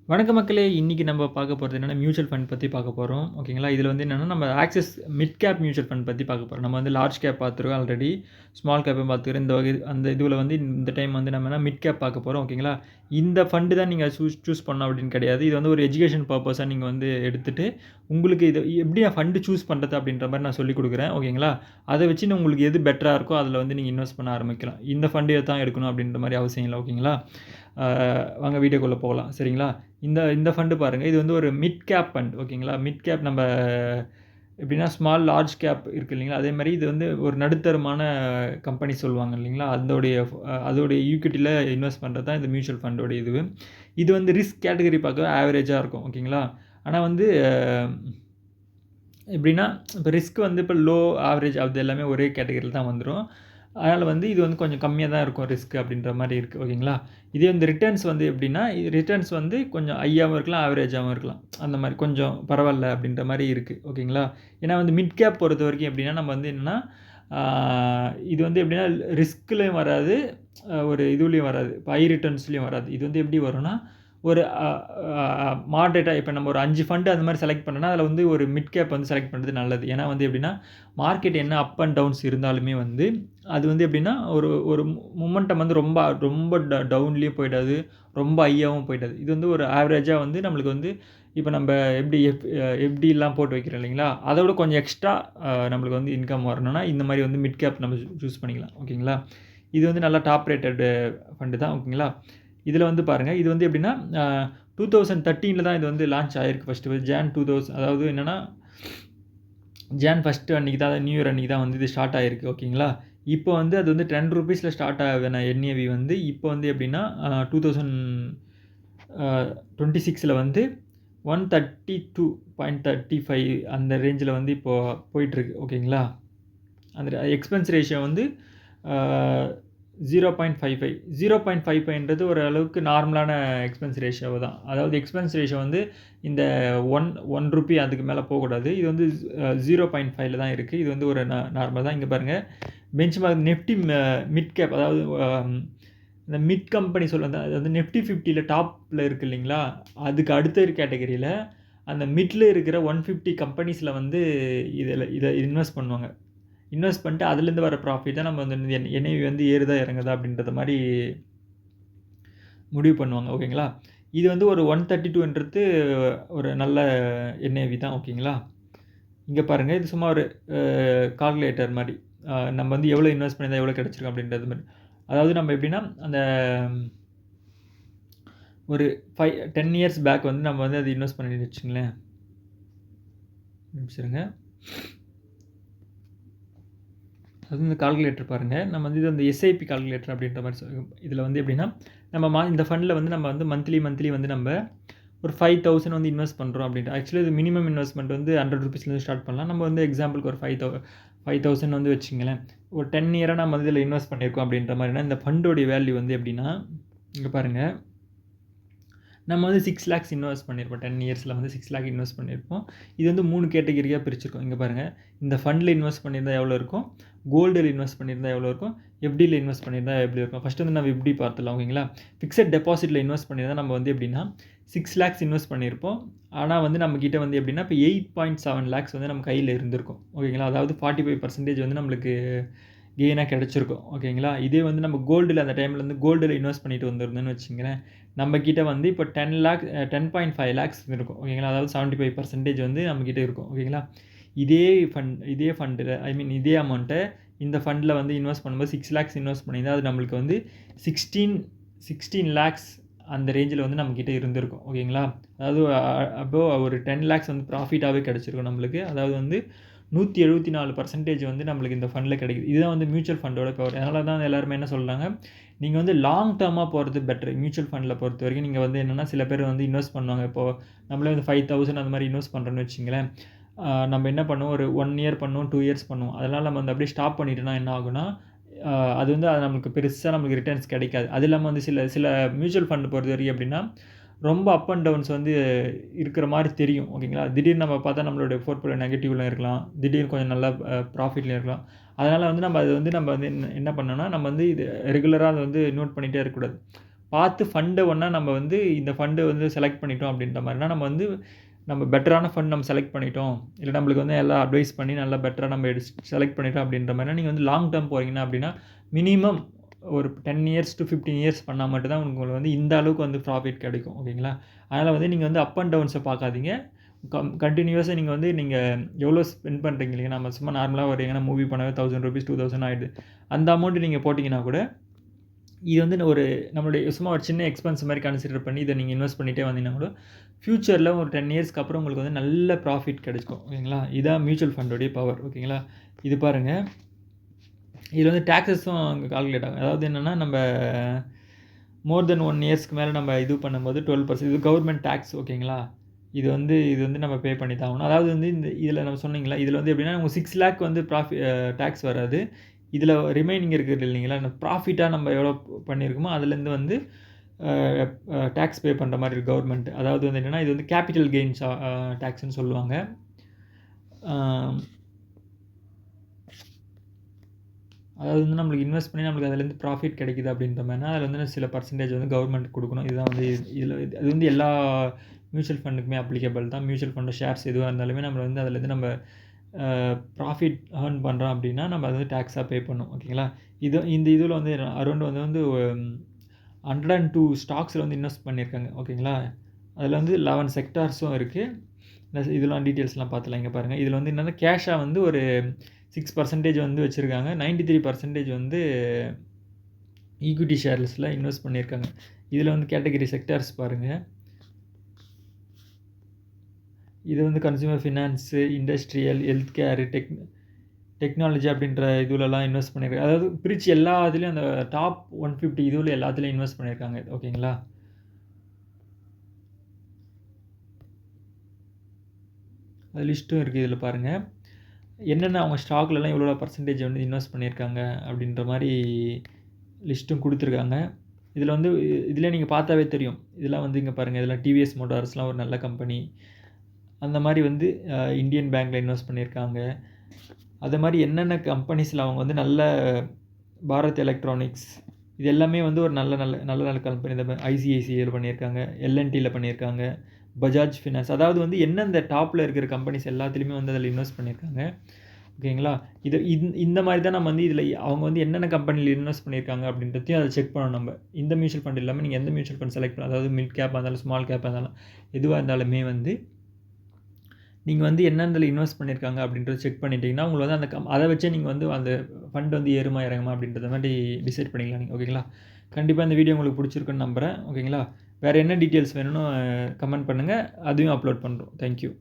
வணக்கம் மக்களே! இன்னைக்கு நம்ம பார்க்க போறது என்னன்னா, மியூச்சுவல் ஃபண்ட் பத்தி பார்க்க போறோம். ஓகேங்களா? இதுல வந்து என்னன்னா, நம்ம axis mid cap mutual fund பத்தி பார்க்க போறோம். நம்ம வந்து லார்ஜ் கேப் பார்த்துருக்கோம் ஆல்ரெடி. ஸ்மால் கேப்பும் பார்த்துக்கிறோம். இந்த வகை அந்த இதுல வந்து இந்த டைம் வந்து நம்ம என்ன மிட் கேப் பார்க்க போறோம். ஓகேங்களா? இந்த ஃபண்ட் தான் நீங்க சூஸ் பண்ணணும் அப்படின்னு கிடையாது. இது வந்து ஒரு எஜுகேஷன் பர்ப்பஸா நீங்க வந்து எடுத்துட்டு, உங்களுக்கு இது எப்படி ஃபண்ட் சூஸ் பண்றது அப்படின்ற மாரி நான் சொல்லிக் குடுக்குறேன். ஓகேங்களா? அத வச்சு உங்களுக்கு எது பெட்டரா இருக்கோ, அதுல வந்து நீங்க இன்வெஸ்ட் பண்ண ஆரம்பிக்கலாம். இந்த ஃபண்ட் தான் எடுக்கணும் அப்படின்ற மாரி அவசியம் இல்ல. ஓகேங்களா? ஆ வாங்க வீடியோக்குள்ள போகலாம். சரிங்களா? இந்த இந்த ஃபண்ட் பாருங்க. இது வந்து ஒரு மிட் கேப் ஃபண்ட். ஓகேங்களா? மிட் கேப் நம்ப எப்படின்னா ஸ்மால், லார்ஜ் கேப் இருக்கு இல்லைங்களா? அதேமாரி இது வந்து ஒரு நடுத்தரமான கம்பெனி சொல்லுவாங்க இல்லைங்களா? அதோடைய ஈக்விட்டில இன்வெஸ்ட் பண்றது தான் இந்த மியூச்சுவல் ஃபண்டோட இதுவு. இது வந்து ரிஸ்க் கேட்டகரி பார்க்க ஆவரேஜா இருக்கும். ஓகேங்களா? ஆனா வந்து எப்படின்னா, இப்ப ரிஸ்க் வந்து இப்ப லோ, ஆவரேஜ் அது எல்லாமே ஒரே கேட்டகரில தான் வந்துரும். அதனால வந்து இது வந்து கொஞ்சம் கம்மியா தான் இருக்கும் ரிஸ்க் அப்படின்ற மாரி இருக்கு. ஓகேங்களா? இதே இந்த ரிட்டர்ன்ஸ் வந்து எப்படின்னா, ரிட்டர்ன்ஸ் வந்து கொஞ்சம் ஹையாவும் இருக்கலாம், ஆவரேஜாவும் இருக்கலாம். அந்த மாரி கொஞ்சம் பரவால்ல அப்படின்ற மாரி இருக்கு. ஓகேங்களா? ஏன்னா வந்து மிட் கேப் பொறுத்தவரைக்கும் எப்படின்னா, நம்ம வந்து என்னன்னா, ஆ இது வந்து எப்படின்னா ரிஸ்க்லயும் வராது, ஒரு இதுலயும் வராது. ஹை ரிட்டர்ன்ஸ்லயும் வராது. இது வந்து எப்படி வரும்னா, ஒரு அ அ மாடரேட்டா இப்ப நம்ம ஒரு 5 ஃபண்ட் அந்த மாரி செலக்ட் பண்ணோம்னா, அதில வந்து ஒரு மிட் கேப் வந்து செலக்ட் பண்றது நல்லது. ஏன்னா வந்து எப்படின்னா, மார்க்கெட் என்ன அப் அண்ட் டவுன்ஸ் இருந்தாலுமே வந்து, அது வந்து எப்படின்னா, ஒரு ஒரு மொமெண்டம் வந்து ரொம்ப ரொம்ப டவுன்லயும் போயிடாது. ரொம்ப ஹையாவும் போயிடாது. இது வந்து ஒரு ஆவரேஜா வந்து நம்மளுக்கு வந்து இப்ப நம்ப எப்படி எஃப்டிலாம் போட்டு வைக்கிறோம் இல்லைங்களா? அத விட கொஞ்சம் எக்ஸ்ட்ரா நம்மளுக்கு வந்து இன்கம் வரணும்னா, இந்த மாரி வந்து மிட் கேப் நம்ம சூஸ் பண்ணிக்கலாம். ஓகேங்களா? இது வந்து நல்லா டாப் ரேட்டட் ஃபண்ட் தான். ஓகேங்களா? இதில வந்து பாருங்க, இது வந்து எப்படின்னா, 2013ல தான் இது வந்து லான்ச் ஆயிருக்கு ஃபர்ஸ்ட்டு. ஜான் 2000 அதாவது என்னன்னா, ஜான் 1 அன்னைக்கு தான் நியூ இயர் அன்னைக்கு தான் வந்து இது ஸ்டார்ட் ஆயிருக்கு. ஓகேங்களா? இப்போ வந்து அது வந்து ₹10ல ஸ்டார்ட் ஆன என்ஏவி வந்து இப்போ வந்து எப்படின்னா, 2026ல வந்து 132.35 அந்த ரேஞ்சில வந்து இப்போ போயிட்டுருக்கு. ஓகேங்களா? அந்த எக்ஸ்பென்ஸ் ரேஷியோ வந்து ஆ 0.55 0.55ன்றது ஒரு அளவுக்கு நார்மலான எக்ஸ்பென்ஸ் ரேஷியோ தான். அதாவது எக்ஸ்பென்ஸ் ரேஷியோ வந்து இந்த 1 ரூபி அதுக்கு மேல போகக்கூடாது. இது வந்து 0.5ல தான் இருக்கு. இது வந்து ஒரு நார்மல் தான். இங்க பாருங்க பெஞ்ச்மார்க் நிஃப்டி மிட் கேப் அதாவது இந்த மிட் கம்பெனி அதாவது நிஃப்டி 50ல டாப்ல இருக்கு இல்லைங்களா? அதுக்கு அடுத்த கேட்டகரியில அந்த மிட்ல இருக்கிற 150 கம்பெனிஸ்ல வந்து இத இன்வெஸ்ட் பண்ணுவாங்க. இன்வெஸ்ட் பண்ணிட்டு அதுலேருந்து வர ப்ராஃபிட்ட நம்ம வந்து என்ஏவி வந்து ஏறுதா, இறங்குதா அப்படின்றத மாரி முடிவு பண்ணுவாங்க. ஓகேங்களா? இது வந்து ஒரு 132ன்றது ஒரு நல்ல என்ஏவி தான். ஓகேங்களா? இங்க பாருங்க. இது சும்மா ஒரு கால்குலேட்டர் மாரி. நம்ம வந்து எவ்வளோ இன்வெஸ்ட் பண்ணியிருந்தா எவ்வளோ கிடைச்சிருக்கும் அப்படின்றது மாரி. அதாவது நம்ம எப்படின்னா, அந்த ஒரு 10 இயர்ஸ் பேக் வந்து நம்ம வந்து அது இன்வெஸ்ட் பண்ணின்னு வச்சுக்கங்களேன். ஒரு நிமிஷம் இருங்க. அது இந்த கால்குலேட்டர் பாருங்க. நம்ம வந்து இது அந்த எஸ்ஐபி கால்குலேட்டர் அப்படின்ற மாரி இதில வந்து எப்படின்னா, நம்ம இந்த ஃபண்ட்ல வந்து நம்ம வந்து மந்த்லி வந்து நம்ப ஒரு 5000 வந்து இன்வெஸ்ட் பண்றோம் அப்படின்ட்டு. ஆக்சுவலி இது மினிமம் இன்வெஸ்ட்மென்ட் வந்து ₹100லேருந்து ஸ்டார்ட் பண்ணலாம். நம்ம வந்து எக்ஸாம்பிளுக்கு ஒரு 5000 வந்து வச்சுக்கங்களேன். ஒரு 10 இயரா நம்ம வந்து இதில இன்வெஸ்ட் பண்ணியிருக்கோம் அப்படின்ற மாரினா, இந்த ஃபண்டோடைய வேல்யூ வந்து எப்படின்னா, இங்க பாருங்க. நம்ம வந்து 6 லேக்ஸ் இன்வெஸ்ட் பண்ணியிருப்போம். 10 இயர்ஸ்ல வந்து 6 லேக் இன்வெஸ்ட் பண்ணியிருப்போம். இது வந்து 3 கேட்டகரியா பிரிச்சிருக்கோம். இங்க பாருங்க. இந்த ஃபண்ட்ல இன்வெஸ்ட் பண்ணியிருந்தா எவ்வளோ இருக்கும்? கோல்டுல இன்வெஸ்ட் பண்ணியிருந்தா எவ்வளோ இருக்கும்? எஃப்டில இன்வெஸ்ட் பண்ணியிருந்தா எப்படி இருக்கும்? ஃபர்ஸ்ட் வந்து நம்ம எஃப்டி பார்த்துடலாம். ஓகேங்களா? ஃபிக்ஸட் டெபாசிட்ல இன்வெஸ்ட் பண்ணியிருந்தா நம்ம வந்து எப்படின்னா, 6 லேக்ஸ் இன்வெஸ்ட் பண்ணியிருப்போம். ஆனா வந்து நம்மகிட்ட வந்து எப்படின்னா, இப்ப 8.7 லேக்ஸ் வந்து நம்ம கையில இருந்திருக்கும். ஓகேங்களா? அதாவது 45% வந்து நம்மளுக்கு கெயினா கிடைச்சிருக்கும். ஓகேங்களா? இதே வந்து நம்ம கோல்டுல அந்த டைம்ல வந்து கோல்டுல இன்வெஸ்ட் பண்ணிட்டு வந்திருந்தோம்னு வச்சுக்கங்களேன், நம்ம கிட்ட வந்து இப்போ 10 லேக் 10.5 லேக்ஸ் இருக்கும். ஓகேங்களா? அதாவது 75% வந்து நம்மகிட்ட இருக்கும். ஓகேங்களா? இதே ஃபண்டுல ஐ மீன் இதே அமௌண்ட்ட இந்த ஃபண்ட்ல வந்து இன்வெஸ்ட் பண்ணும்போது 6 லேக்ஸ் இன்வெஸ்ட் பண்ணியிருந்தா, அது நம்மளுக்கு வந்து 16 16 லேக்ஸ் அந்த ரேஞ்சில வந்து நம்மகிட்ட இருந்திருக்கும். ஓகேங்களா? அதாவது அபோவ் ஒரு 10 லேக்ஸ் வந்து ப்ராஃபிட்டாவே கிடைச்சிருக்கும் நம்மளுக்கு. அதாவது வந்து 174% வந்து நம்மளுக்கு இந்த ஃபண்ட்ல கிடைக்குது. இதுதான் வந்து மியூச்சுவல் ஃபண்டோட பவர். அதனால தான் எல்லாருமே என்ன சொல்றாங்க, நீங்க வந்து லாங் டர்மா போறது பெட்டர். மியூச்சுவல் ஃபண்ட்ல பொறுத்தவரைக்கும் நீங்க வந்து என்னன்னா, சில பேர் வந்து இன்வெஸ்ட் பண்ணுவாங்க. இப்போ நம்மளே வந்து 5000 அந்த மாரி இன்வெஸ்ட் பண்றோம்னு வச்சுக்கங்களேன். நம்ம என்ன பண்ணுவோம், ஒரு 1 இயர் பண்ணுவோம், 2 இயர்ஸ் பண்ணுவோம். அதனால நம்ம வந்து அப்படியே ஸ்டாப் பண்ணிட்டோம்னா என்ன ஆகும்னா, அது வந்து அது நமக்கு பெருசா நமக்கு ரிட்டர்ன்ஸ் கிடைக்காது. அது இல்லாம வந்து சில சில மியூச்சுவல் ஃபண்ட் பொறுத்தவரைக்கும் எப்படின்னா, ரொம்ப அப் அண்ட் டவுன்ஸ் வந்து இருக்கிற மாரி தெரியும். ஓகேங்களா? திடீர்னு நம்ம பார்த்தா நம்மளுடைய போர்ட்ஃபோலியோ நெகட்டிவ்ல இருக்கலாம். திடீர்னு கொஞ்சம் நல்லா ப்ராஃபிட்ல இருக்கலாம். அதனால வந்து நம்ம அது வந்து நம்ம வந்து என்ன பண்ணணும்னா, நம்ம வந்து இது ரெகுலரா அத வந்து நோட் பண்ணிட்டே இருக்கக்கூடாது. பார்த்து ஃபண்டை ஒன்றா நம்ம வந்து இந்த ஃபண்டு வந்து செலக்ட் பண்ணிட்டோம் அப்படின்ற மாதிரினா நம்ம வந்து நம்ம பெட்டரான ஃபண்ட் நம்ம செலக்ட் பண்ணிட்டோம், இல்லை நம்மளுக்கு வந்து எல்லாம் அட்வைஸ் பண்ணி நல்லா பெட்டராக நம்ம செலக்ட் பண்ணிட்டோம் அப்படின்ற மாதிரினா நீங்கள் வந்து லாங் டேர்ம் போகிறீங்கன்னா அப்படின்னா மினிமம் ஒரு 10 இயர்ஸ் to 15 இயர்ஸ் பண்ணால் மட்டும் தான் உங்களுக்கு வந்து இந்த அளவுக்கு வந்து ப்ராஃபிட் கிடைக்கும். ஓகேங்களா? அதனால் வந்து நீங்கள் வந்து அப் அண்ட் டவுன்ஸை பார்க்காதீங்க. கண்டினியூஸாக நீங்கள் வந்து நீங்கள் எவ்வளோ ஸ்பெண்ட் பண்ணுறீங்க இல்லைங்க, நம்ம சும்மா நார்மலாக ஒரு எங்கன்னா மூவி பண்ணவே ₹1000 2000 ஆகிடுது. அந்த அமௌண்ட்டு நீங்கள் போட்டிங்கன்னா கூட இது வந்து ஒரு நம்மளுடைய சும்மா ஒரு சின்ன எக்ஸ்பென்ஸ் மாதிரி கன்சிடர் பண்ணி இதை நீங்கள் இன்வெஸ்ட் பண்ணிகிட்டே வந்தீங்கன்னா கூட ஃப்யூச்சரில் ஒரு 10 இயர்ஸ்க்கு அப்புறம் உங்களுக்கு வந்து நல்ல ப்ராஃபிட் கிடைக்கும். ஓகேங்களா? இதான் மியூச்சுவல் ஃபண்டோடைய பவர். ஓகேங்களா? இது பாருங்கள், இதில் வந்து டேக்ஸஸும் அங்கே கால்குலேட் ஆகும். அதாவது என்னென்னா நம்ம மோர் தென் 1 இயர்ஸ்க்கு மேலே நம்ம இது பண்ணும்போது 12% இது கவர்மெண்ட் டேக்ஸ். ஓகேங்களா? இது வந்து நம்ம பே பண்ணி தான் ஆகணும். அதாவது வந்து இந்த இதில் நம்ம சொன்னீங்களா, இதில் வந்து எப்படின்னா உங்களுக்கு 6 லேக் வந்து டேக்ஸ் வராது. இதில் ரிமைனிங் இருக்குது இல்லைங்களா, அந்த ப்ராஃபிட்டாக நம்ம எவ்வளோ பண்ணியிருக்கோமோ அதுலேருந்து வந்து டேக்ஸ் பே பண்ணுற மாதிரி இருக்குது கவர்மெண்ட். அதாவது வந்து என்னென்னா இது வந்து கேபிட்டல் கெயின்ஸ் டேக்ஸ்ன்னு சொல்லுவாங்க. அதாவது வந்து நம்மளுக்கு இன்வெஸ்ட் பண்ணி நம்மளுக்கு அதுலேருந்து ப்ராஃபிட் கிடைக்குது அப்படின்ற மாதிரினா அதில் வந்து சில பர்சன்டேஜ் வந்து கவர்மெண்ட் கொடுக்கணும். இதுதான் வந்து இதில் அது வந்து எல்லா மியூச்சுவல் ஃபண்டுக்குமே அப்ளிகபிள் தான். மியூச்சுவல் ஃபண்டு ஷேர்ஸ் எதுவாக இருந்தாலுமே நம்ம வந்து அதுலேருந்து நம்ம ப்ராஃபிட் ஏர்ன் பண்ணுறோம் அப்படின்னா நம்ம அது வந்து டேக்ஸாக பே பண்ணணும். ஓகேங்களா? இந்த இதில் வந்து அரௌண்ட் வந்து 102 ஸ்டாக்ஸில் வந்து இன்வெஸ்ட் பண்ணியிருக்காங்க. ஓகேங்களா? அதில் வந்து 11 செக்டார்ஸும் இருக்குது. இதெல்லாம் டீட்டெயில்ஸ்லாம் பார்த்துலாம் இங்கே பாருங்கள். இதில் வந்து என்னென்னா கேஷாக வந்து ஒரு 6% வந்து வச்சுருக்காங்க. 93% வந்து ஈக்விட்டி ஷேர்ஸில் இன்வெஸ்ட் பண்ணியிருக்காங்க. இதில் வந்து கேட்டகரி செக்டார்ஸ் பாருங்கள். இது வந்து consumer finance, industrial, health care, technology அப்படின்ற இதுலலாம் இன்வெஸ்ட் பண்ணியிருக்காங்க. அதாவது பிரித்து எல்லா இதுலேயும் அந்த டாப் 150 இதுவில் எல்லாத்துலேயும் இன்வெஸ்ட் பண்ணியிருக்காங்க. ஓகேங்களா? அது லிஸ்ட்டும் இருக்குது இதில் பாருங்கள். என்னென்ன அவங்க ஸ்டாக்லலாம் எவ்வளோ பர்சன்டேஜ் வந்து இன்வெஸ்ட் பண்ணியிருக்காங்க அப்படின்ற மாதிரி லிஸ்ட்டும் கொடுத்துருக்காங்க. இதில் வந்து இதில் நீங்கள் பார்த்தாவே தெரியும். இதெல்லாம் வந்து இங்கே பாருங்கள், இதெல்லாம் டிவிஎஸ் மோட்டார்ஸ்லாம் ஒரு நல்ல கம்பெனி. அந்த மாதிரி வந்து இந்தியன் பேங்க்கில் இன்வெஸ்ட் பண்ணியிருக்காங்க. அது மாதிரி என்னென்ன கம்பெனிஸில் அவங்க வந்து நல்ல பாரத் எலக்ட்ரானிக்ஸ் இது எல்லாமே வந்து ஒரு நல்ல கம்பெனி. இந்த ஐசிஐசிஐயில் பண்ணியிருக்காங்க, எல்என்டியில் பண்ணியிருக்காங்க, பஜாஜ் ஃபினான்ஸ். அதாவது வந்து எந்தெந்த டாப்பில் இருக்கிற கம்பெனிஸ் எல்லாத்துலேயுமே வந்து அதில் இன்வெஸ்ட் பண்ணியிருக்காங்க. ஓகேங்களா? இந்த மாதிரி தான் நம்ம வந்து இதில் அவங்க வந்து என்னென்ன கம்பெனியில் இன்வெஸ்ட் பண்ணியிருக்காங்க அப்படின்றதையும் அதை செக் பண்ணணும் நம்ம. இந்த மியூச்சுவல் ஃபண்ட் இல்லாமல் நீங்கள் எந்த மியூச்சுவல் ஃபண்ட் செலக்ட் பண்ணலாம், அதாவது மிட் கேப்பாக இருந்தாலும் ஸ்மால் கேப்பாக இருந்தாலும் எதுவாக இருந்தாலுமே வந்து நீங்கள் வந்து என்னென்னதில் இன்வெஸ்ட் பண்ணியிருக்காங்க அப்படின்றத செக் பண்ணிட்டீங்கன்னா உங்களுக்கு வந்து அதை வச்சே நீங்கள் வந்து அந்த ஃபண்ட் வந்து ஏறுமா இறங்குமா அப்படின்றத மாதிரி டிசைட் பண்ணிக்கலாம் நீங்கள். ஓகேங்களா? கண்டிப்பாக இந்த வீடியோ உங்களுக்கு பிடிச்சிருக்குன்னு நம்புகிறேன். ஓகேங்களா? வேறு என்ன டீட்டெயில்ஸ் வேணும்னு கமெண்ட் பண்ணுங்கள், அதையும் அப்லோட் பண்ணுறோம். தேங்க்யூ.